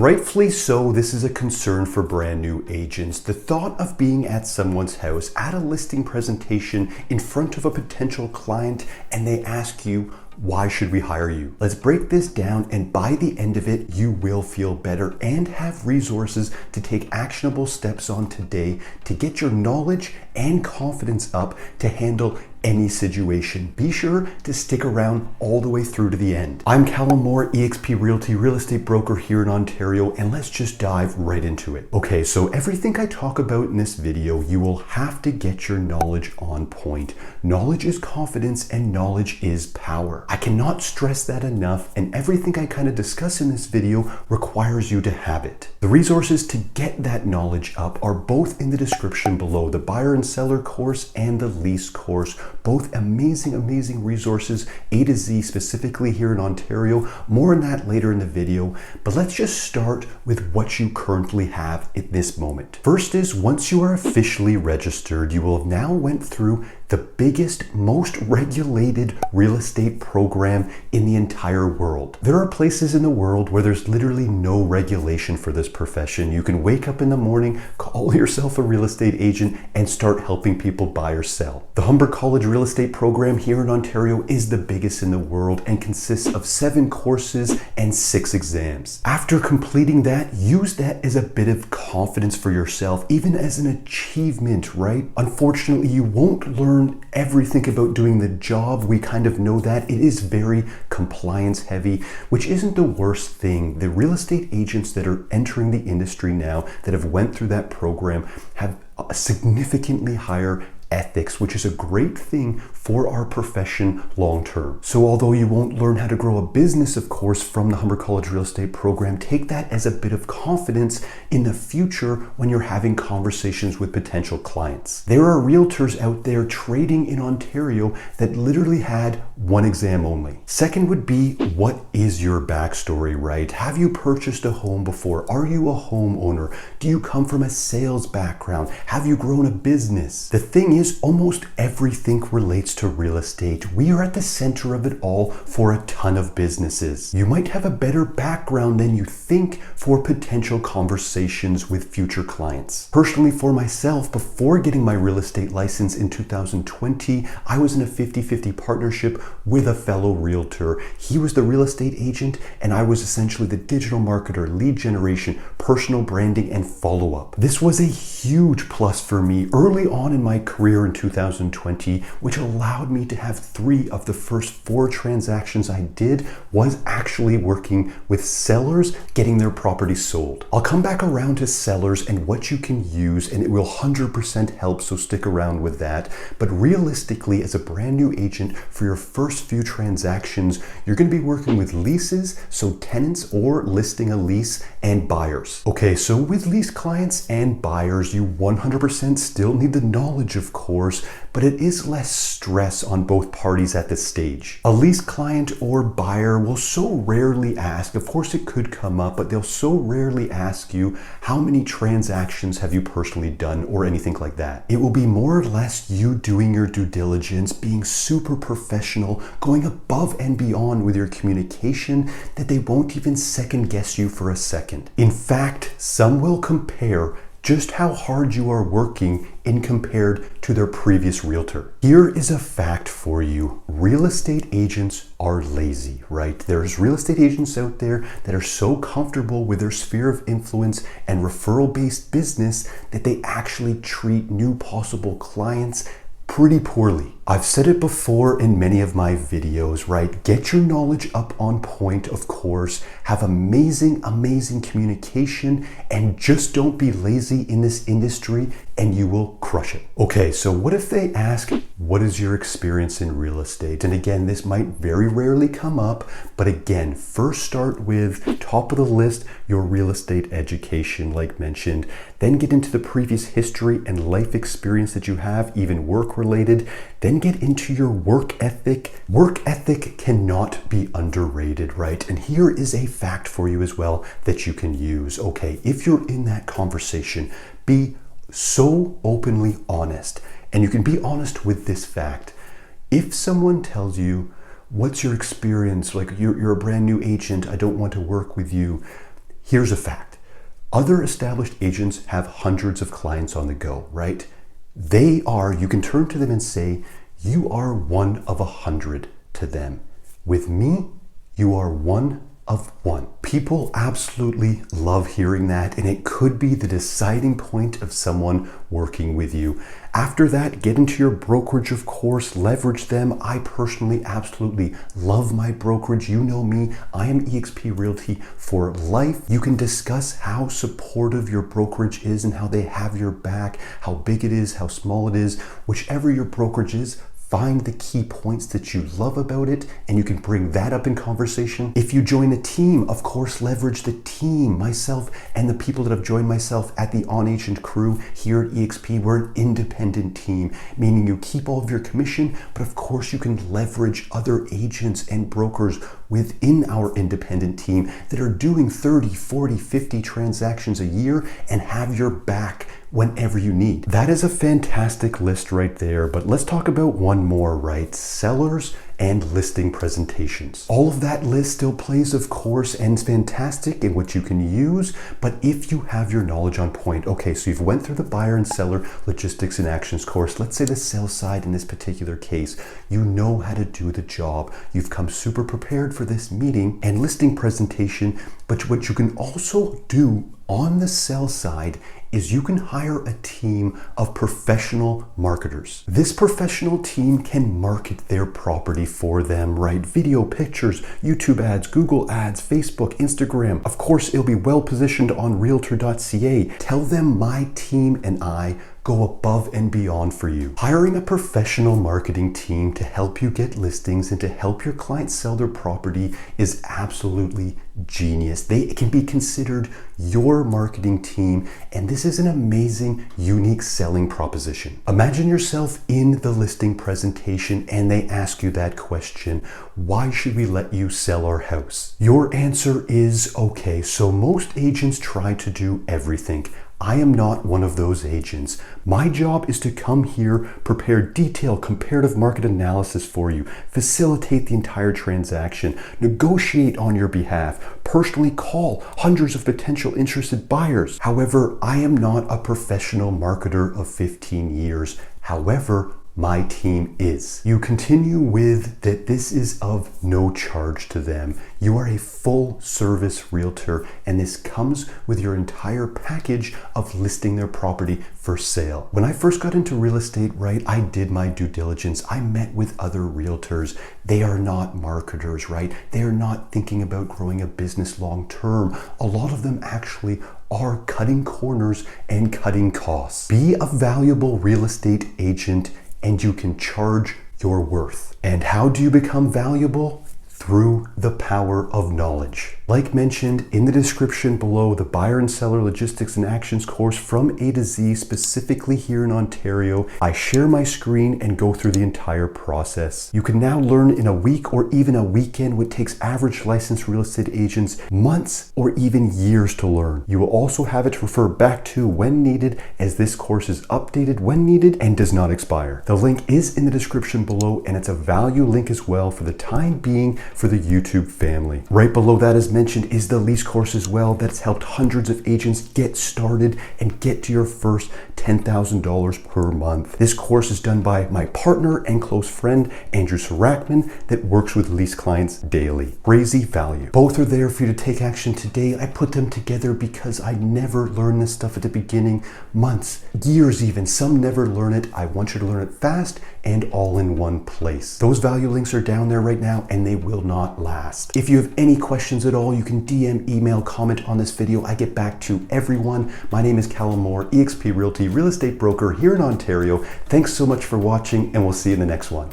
rightfully so, this is a concern for brand new agents. The thought of being at someone's house at a listing presentation in front of a potential client and they ask you, why should we hire you? Let's break this down, and by the end of it, you will feel better and have resources to take actionable steps on today to get your knowledge and confidence up to handle any situation. Be sure to stick around all the way through to the end. I'm Callum Moore, eXp Realty real estate broker here in Ontario, and let's just dive right into it. Okay, so everything I talk about in this video, you will have to get your knowledge on point. Knowledge is confidence and knowledge is power. I cannot stress that enough, and everything I kind of discuss in this video requires you to have it. The resources to get that knowledge up are both in the description below, the buyer and seller course and the lease course. Both amazing resources, A to Z, specifically here in Ontario. More on that later in the video, but let's just start with what you currently have at this moment. First is, once you are officially registered, you will have now went through the biggest, most regulated real estate program in the entire world. There are places in the world where there's literally no regulation for this profession. You can wake up in the morning, call yourself a real estate agent, and start helping people buy or sell. The Humber College real estate program here in Ontario is the biggest in the world and consists of 7 courses and 6 exams. After completing that, use that as a bit of confidence for yourself, even as an achievement, right? Unfortunately, you won't learn everything about doing the job. We kind of know that. It is very compliance heavy, which isn't the worst thing. The real estate agents that are entering the industry now that have went through that program have a significantly higher ethics, which is a great thing for our profession long term. So although you won't learn how to grow a business, of course, from the Humber College real estate program, take that as a bit of confidence in the future when you're having conversations with potential clients. There are realtors out there trading in Ontario that literally had 1 exam only. Second would be, what is your backstory, right? Have you purchased a home before? Are you a homeowner? Do you come from a sales background? Have you grown a business? The thing is, almost everything relates to real estate. We are at the center of it all for a ton of businesses. You might have a better background than you think for potential conversations with future clients. Personally, for myself, before getting my real estate license in 2020, I was in a 50-50 partnership with a fellow realtor. He was the real estate agent and I was essentially the digital marketer, lead generation, personal branding, and follow-up. This was a huge plus for me early on in my career in 2020, which allowed me to have 3 of the first 4 transactions I did was actually working with sellers getting their property sold. I'll come back around to sellers and what you can use, and it will 100% help, so stick around with that. But realistically, as a brand new agent, for your first few transactions, you're going to be working with leases, so tenants or listing a lease, and buyers. Okay, so with lease clients and buyers, you 100% still need the knowledge, of course, but it is less stress on both parties at this stage. A lease client or buyer will so rarely ask, of course it could come up, but they'll so rarely ask you, how many transactions have you personally done or anything like that. It will be more or less you doing your due diligence, being super professional, going above and beyond with your communication, that they won't even second guess you for a second. In fact, some will compare just how hard you are working in compared to their previous realtor. Here is a fact for you. Real estate agents are lazy, right? There's real estate agents out there that are so comfortable with their sphere of influence and referral-based business that they actually treat new possible clients pretty poorly. I've said it before in many of my videos, right? Get your knowledge up on point, of course. Have amazing communication, and just don't be lazy in this industry and you will crush it. Okay, so what if they ask, what is your experience in real estate? And again, this might very rarely come up, but again, first start with top of the list, your real estate education, like mentioned. Then get into the previous history and life experience that you have, even work related. Then get into your work ethic. Work ethic cannot be underrated, right? And here is a fact for you as well that you can use. Okay, if you're in that conversation, be so openly honest. And you can be honest with this fact. If someone tells you, what's your experience? Like, you're a brand new agent, I don't want to work with you. Here's a fact. Other established agents have hundreds of clients on the go, right? You can turn to them and say, you are one of 100 to them. With me, you are one of one. People absolutely love hearing that, and it could be the deciding point of someone working with you. After that, get into your brokerage, of course, leverage them. I personally absolutely love my brokerage. You know me, I am eXp Realty for life. You can discuss how supportive your brokerage is and how they have your back, how big it is, how small it is, whichever your brokerage is. Find the key points that you love about it, and you can bring that up in conversation. If you join a team, of course, leverage the team. Myself and the people that have joined myself at the On Agent crew here at eXp, we're an independent team, meaning you keep all of your commission, but of course you can leverage other agents and brokers within our independent team that are doing 30, 40, 50 transactions a year and have your back whenever you need. That is a fantastic list right there, but let's talk about one more, right? Sellers and listing presentations. All of that list still plays, of course, and is fantastic in what you can use, but if you have your knowledge on point, okay, so you've went through the buyer and seller logistics and actions course, let's say the sell side in this particular case, you know how to do the job. You've come super prepared for this meeting and listing presentation, but what you can also do on the sell side is you can hire a team of professional marketers. This professional team can market their property for them, right? Video, pictures, YouTube ads, Google ads, Facebook, Instagram. Of course, it'll be well positioned on Realtor.ca. Tell them my team and I go above and beyond for you. Hiring a professional marketing team to help you get listings and to help your clients sell their property is absolutely genius. They can be considered your marketing team, and this is an amazing, unique selling proposition. Imagine yourself in the listing presentation and they ask you that question, why should we let you sell our house? Your answer is, okay, so most agents try to do everything. I am not one of those agents. My job is to come here, prepare detailed comparative market analysis for you, facilitate the entire transaction, negotiate on your behalf, personally call hundreds of potential interested buyers. However, I am not a professional marketer of 15 years. However, my team is. You continue with that this is of no charge to them. You are a full service realtor, and this comes with your entire package of listing their property for sale. When I first got into real estate, right, I did my due diligence. I met with other realtors. They are not marketers, right? They are not thinking about growing a business long term. A lot of them actually are cutting corners and cutting costs. Be a valuable real estate agent and you can charge your worth. And how do you become valuable? Through the power of knowledge. Like mentioned in the description below, the buyer and seller logistics and actions course from A to Z, specifically here in Ontario. I share my screen and go through the entire process. You can now learn in a week or even a weekend what takes average licensed real estate agents months or even years to learn. You will also have it to refer back to when needed, as this course is updated when needed and does not expire. The link is in the description below, and it's a value link as well for the time being for the YouTube family. Right below that, as mentioned, is the lease course as well that's helped hundreds of agents get started and get to your first $10,000 per month. This course is done by my partner and close friend, Andrew Sarakman, that works with lease clients daily. Crazy value. Both are there for you to take action today. I put them together because I never learned this stuff at the beginning. Months, years even. Some never learn it. I want you to learn it fast and all in one place. Those value links are down there right now, and they will not last. If you have any questions at all, you can DM, email, comment on this video. I get back to everyone. My name is Callum Moore, eXp Realty, real estate broker here in Ontario. Thanks so much for watching, and we'll see you in the next one.